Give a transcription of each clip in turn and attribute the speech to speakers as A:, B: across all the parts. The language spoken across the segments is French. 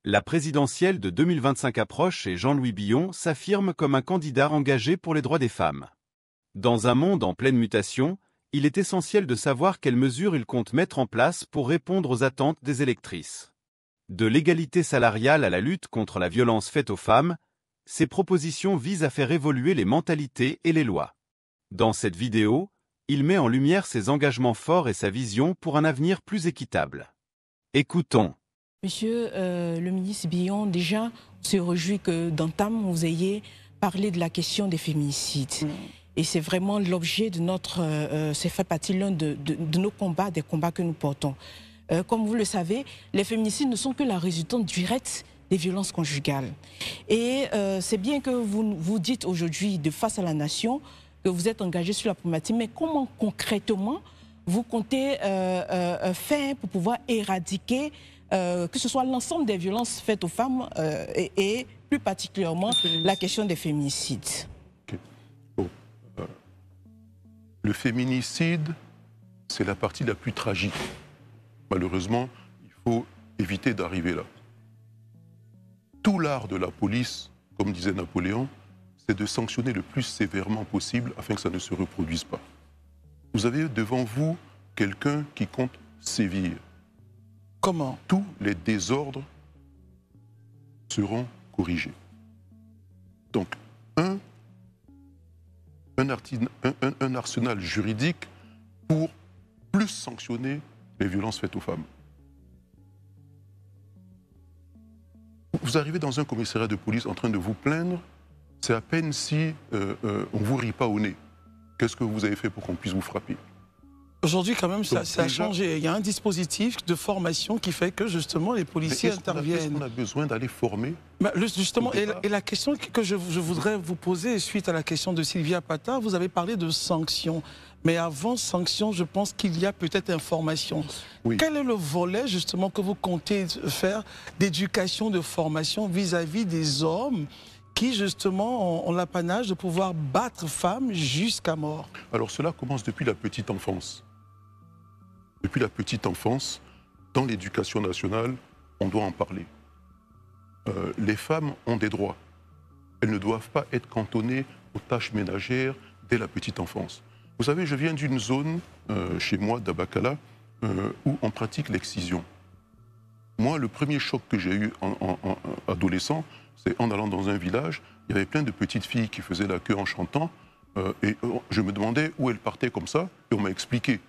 A: La présidentielle de 2025 approche et Jean-Louis Billon s'affirme comme un candidat engagé pour les droits des femmes. Dans un monde en pleine mutation, il est essentiel de savoir quelles mesures il compte mettre en place pour répondre aux attentes des électrices. De l'égalité salariale à la lutte contre la violence faite aux femmes, ces propositions visent à faire évoluer les mentalités et les lois. Dans cette vidéo, il met en lumière ses engagements forts et sa vision pour un avenir plus équitable. Écoutons.
B: Monsieur le ministre Billon, déjà, on se réjouit que dans TAM, vous ayez parlé de la question des féminicides. Et c'est vraiment l'objet de notre... c'est fait partie l'un de nos combats, des combats que nous portons. Comme vous le savez, les féminicides ne sont que la résultante directe des violences conjugales. Et c'est bien que vous dites aujourd'hui, de face à la nation, que vous êtes engagé sur la problématique, mais comment concrètement vous comptez faire pour pouvoir éradiquer que ce soit l'ensemble des violences faites aux femmes et plus particulièrement la question des féminicides?
C: Okay. Bon. Le féminicide, c'est la partie la plus tragique. Malheureusement, il faut éviter d'arriver là. Tout l'art de la police, comme disait Napoléon, c'est de sanctionner le plus sévèrement possible afin que ça ne se reproduise pas. Vous avez devant vous quelqu'un qui compte sévir.
D: Comment?
C: Tous les désordres seront corrigés. Donc, un arsenal juridique pour plus sanctionner les violences faites aux femmes. Vous arrivez dans un commissariat de police en train de vous plaindre, c'est à peine si on ne vous rit pas au nez. Qu'est-ce que vous avez fait pour qu'on puisse vous frapper?
D: Aujourd'hui, quand même, ça a changé. Il y a un dispositif de formation qui fait que, justement, les policiers interviennent.
C: Est-ce qu'on a besoin d'aller former?
D: Justement, et la question que je voudrais vous poser, suite à la question de Sylvia Pata, vous avez parlé de sanctions. Mais avant sanctions, je pense qu'il y a peut-être information. Oui. Quel est le volet, justement, que vous comptez faire d'éducation, de formation vis-à-vis des hommes qui, justement, ont l'apanage de pouvoir battre femmes jusqu'à mort?
C: Alors, cela commence depuis la petite enfance. Depuis la petite enfance, dans l'éducation nationale, on doit en parler. Les femmes ont des droits. Elles ne doivent pas être cantonnées aux tâches ménagères dès la petite enfance. Vous savez, je viens d'une zone, chez moi, d'Abakala, où on pratique l'excision. Moi, le premier choc que j'ai eu en adolescent, c'est en allant dans un village, il y avait plein de petites filles qui faisaient la queue en chantant, et je me demandais où elles partaient comme ça, et on m'a expliqué.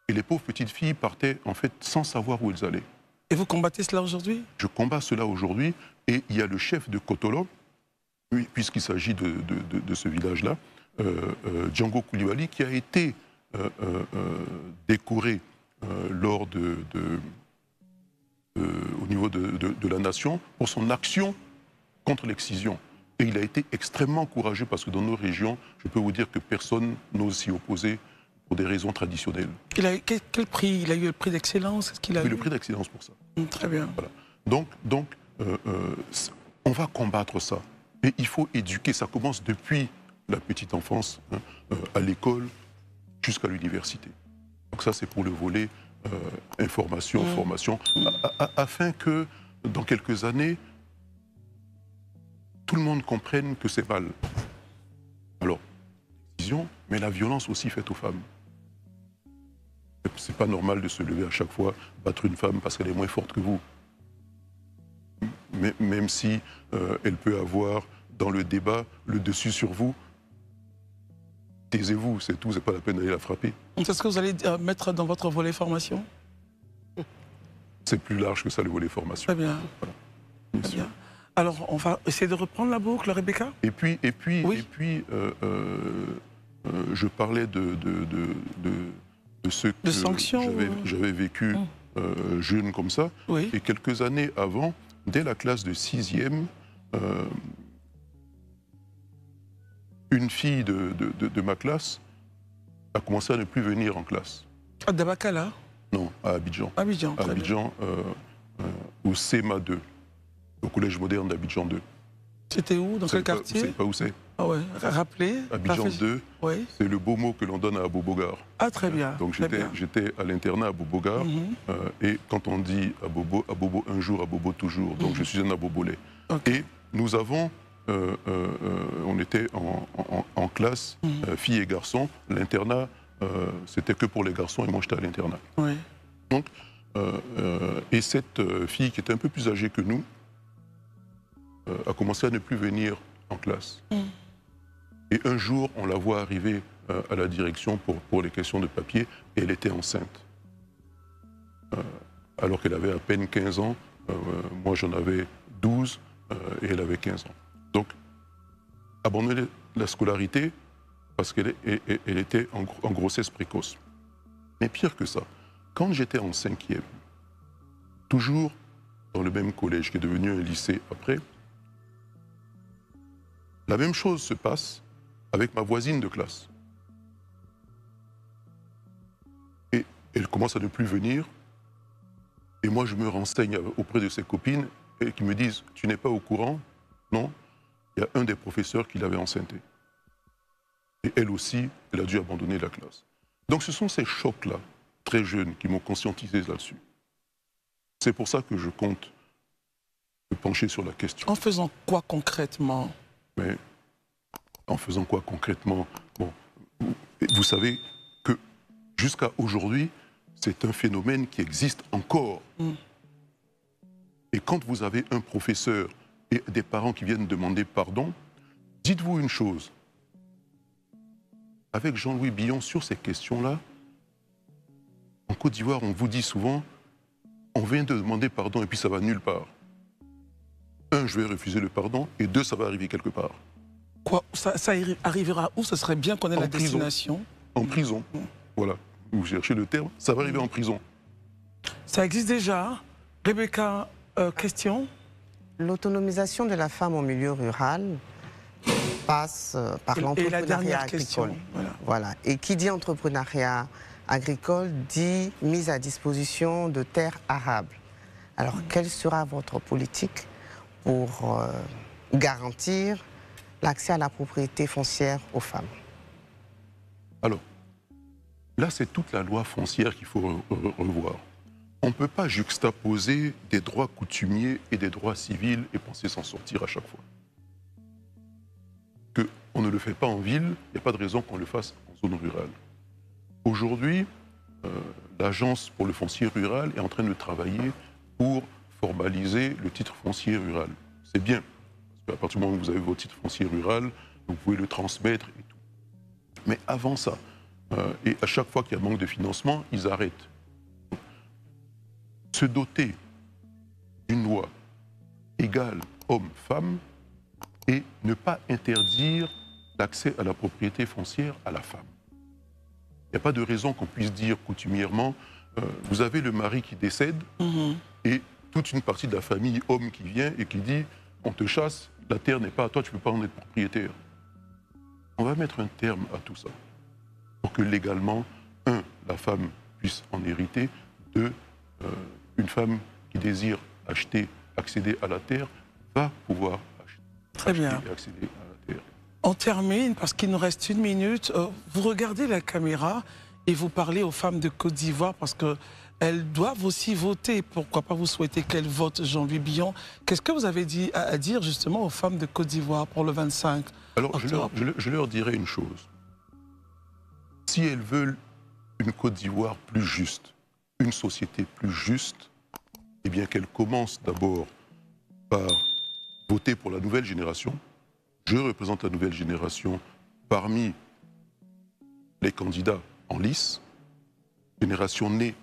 C: Et les pauvres petites filles partaient, en fait, sans savoir où elles allaient.
D: Et vous combattez cela aujourd'hui? Je
C: combats cela aujourd'hui, et il y a le chef de Kotolo, puisqu'il s'agit de ce village-là, Django Koulibaly, qui a été décoré lors au niveau de la nation pour son action contre l'excision. Et il a été extrêmement courageux parce que dans nos régions, je peux vous dire que personne n'ose s'y opposer pour des raisons traditionnelles.
D: Quel prix? Il a eu le prix d'excellence?
C: Oui, le prix d'excellence pour ça.
D: Très bien.
C: Voilà. Donc on va combattre ça. Et il faut éduquer, ça commence depuis la petite enfance, hein, à l'école, jusqu'à l'université. Donc ça, c'est pour le volet information, formation, afin que, dans quelques années, tout le monde comprenne que c'est mal. Alors, décision, mais la violence aussi faite aux femmes. C'est pas normal de se lever à chaque fois, battre une femme parce qu'elle est moins forte que vous. Mais, même si elle peut avoir, dans le débat, le dessus sur vous, taisez-vous, c'est tout, c'est pas la peine d'aller la frapper.
D: C'est ce que vous allez mettre dans votre volet formation?
C: C'est plus large que ça, le volet formation.
D: Très bien.
C: Voilà.
D: Très bien. Alors, on va essayer de reprendre la boucle, Rebecca?
C: Et puis, je parlais de ce que j'avais vécu jeune comme ça. Oui. Et quelques années avant, dès la classe de 6e, une fille de ma classe a commencé à ne plus venir en classe.
D: À Dabakala?
C: Non, à Abidjan.
D: Abidjan,
C: à Abidjan, au CEMA 2, au collège moderne d'Abidjan 2.
D: C'était où? Dans quel quartier?
C: Vous savez pas où c'est?
D: Ah ouais, rappelez.
C: Abidjan 2,
D: oui.
C: c'est le beau mot que l'on donne à Abobogar.
D: Ah, très bien.
C: Donc j'étais à l'internat à Abobogar, et quand on dit Abobo un jour, Abobo toujours, donc je suis un Abobolais. Okay. Et nous avons, on était en classe, filles et garçons, l'internat, c'était que pour les garçons, et moi j'étais à l'internat.
D: Oui.
C: Donc, et cette fille qui était un peu plus âgée que nous, a commencé à ne plus venir en classe. Et un jour, on la voit arriver à la direction pour les questions de papier, et elle était enceinte. Alors qu'elle avait à peine 15 ans, moi j'en avais 12, et elle avait 15 ans. Donc, abandonner la scolarité parce qu'elle était en grossesse précoce. Mais pire que ça, quand j'étais en 5e, toujours dans le même collège qui est devenu un lycée après, la même chose se passe avec ma voisine de classe. Et elle commence à ne plus venir. Et moi, je me renseigne auprès de ses copines et qui me disent « Tu n'es pas au courant ?» Non, il y a un des professeurs qui l'avait enceinté. Et elle aussi, elle a dû abandonner la classe. Donc ce sont ces chocs-là, très jeunes, qui m'ont conscientisé là-dessus. C'est pour ça que je compte me pencher sur la question.
D: En faisant quoi concrètement ?
C: Mais en faisant quoi concrètement? Bon, vous savez que jusqu'à aujourd'hui, c'est un phénomène qui existe encore. Et quand vous avez un professeur et des parents qui viennent demander pardon, dites-vous une chose. Avec Jean-Louis Billon, sur ces questions-là, en Côte d'Ivoire, on vous dit souvent, on vient de demander pardon et puis ça va nulle part. Un, je vais refuser le pardon, et deux, ça va arriver quelque part.
D: Quoi, ça arrivera où? Ce serait bien qu'on ait la destination.
C: En prison. Voilà. Vous cherchez le terme, ça va arriver en prison.
D: Ça existe déjà. Rebecca, question?
E: L'autonomisation de la femme au milieu rural passe par l'entrepreneuriat agricole. Voilà. Et qui dit entrepreneuriat agricole dit mise à disposition de terres arables. Alors, quelle sera votre politique pour garantir l'accès à la propriété foncière aux femmes?
C: Alors, là, c'est toute la loi foncière qu'il faut revoir. On ne peut pas juxtaposer des droits coutumiers et des droits civils et penser s'en sortir à chaque fois. Qu'on ne le fait pas en ville, il n'y a pas de raison qu'on le fasse en zone rurale. Aujourd'hui, l'Agence pour le foncier rural est en train de travailler pour formaliser le titre foncier rural. C'est bien, parce qu'à partir du moment où vous avez votre titre foncier rural, vous pouvez le transmettre et tout. Mais avant ça, et à chaque fois qu'il y a manque de financement, ils arrêtent. Se doter d'une loi égale homme-femme et ne pas interdire l'accès à la propriété foncière à la femme. Il n'y a pas de raison qu'on puisse dire coutumièrement, vous avez le mari qui décède et toute une partie de la famille homme qui vient et qui dit, on te chasse, la terre n'est pas à toi, tu ne peux pas en être propriétaire. On va mettre un terme à tout ça pour que légalement, un, la femme puisse en hériter, deux, une femme qui désire acheter, accéder à la terre, va pouvoir acheter et accéder à la terre.
D: On termine parce qu'il nous reste 1 minute. Vous regardez la caméra et vous parlez aux femmes de Côte d'Ivoire parce qu'elles doivent aussi voter. Pourquoi pas vous souhaitez qu'elles votent Jean-Louis Billon? Qu'est-ce que vous avez à dire justement aux femmes de Côte d'Ivoire pour le 25
C: Alors, je leur dirais une chose. Si elles veulent une Côte d'Ivoire plus juste, une société plus juste, eh bien qu'elles commencent d'abord par voter pour la nouvelle génération. Je représente la nouvelle génération parmi les candidats en lice, génération née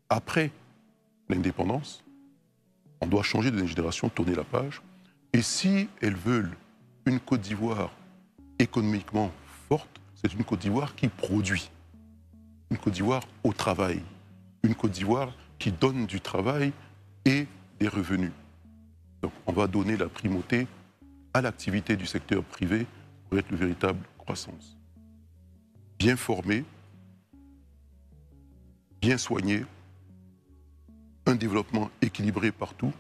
C: après l'indépendance. On doit changer de génération, tourner la page. Et si elles veulent une Côte d'Ivoire économiquement forte, c'est une Côte d'Ivoire qui produit. Une Côte d'Ivoire au travail. Une Côte d'Ivoire qui donne du travail et des revenus. Donc on va donner la primauté à l'activité du secteur privé pour être le véritable croissance. Bien formé, bien soigné, un développement équilibré partout,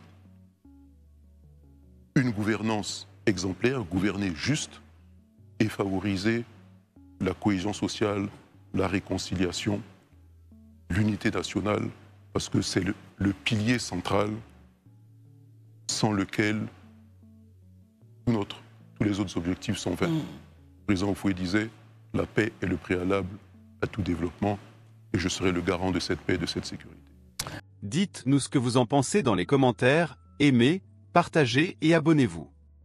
C: une gouvernance exemplaire, gouverner juste, et favoriser la cohésion sociale, la réconciliation, l'unité nationale, parce que c'est le pilier central sans lequel tous les autres objectifs sont vains. Le président Houphouët disait « La paix est le préalable à tout développement et je serai le garant de cette paix et de cette sécurité. »
A: Dites-nous ce que vous en pensez dans les commentaires, aimez, partagez et abonnez-vous.